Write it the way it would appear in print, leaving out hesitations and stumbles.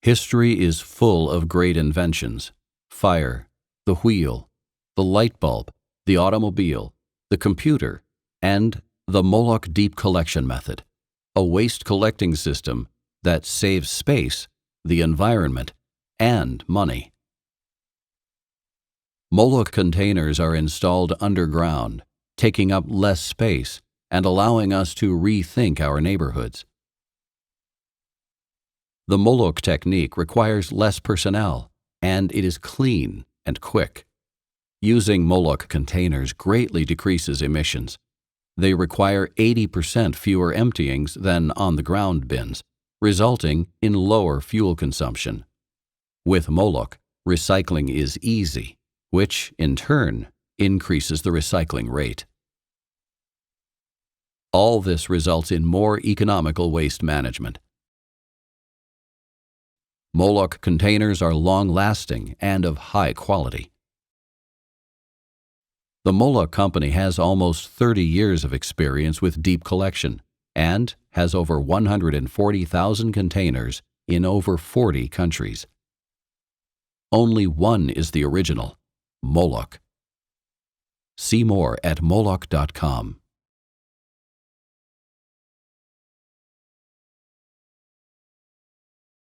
History is full of great inventions: fire, the wheel, the light bulb, the automobile, the computer, and the Molok deep collection method, a waste collecting system that saves space, the environment, and money. Molok containers are installed underground, taking up less space and allowing us to rethink our neighborhoods. The Molok technique requires less personnel, and it is clean and quick. Using Molok containers greatly decreases emissions. They require 80% fewer emptyings than on-the-ground bins, resulting in lower fuel consumption. With Molok, recycling is easy, which, in turn, increases the recycling rate. All this results in more economical waste management. Molok containers are long-lasting and of high quality. The Molok company has almost 30 years of experience with deep collection and has over 140,000 containers in over 40 countries. Only one is the original, Molok. See more at molok.com.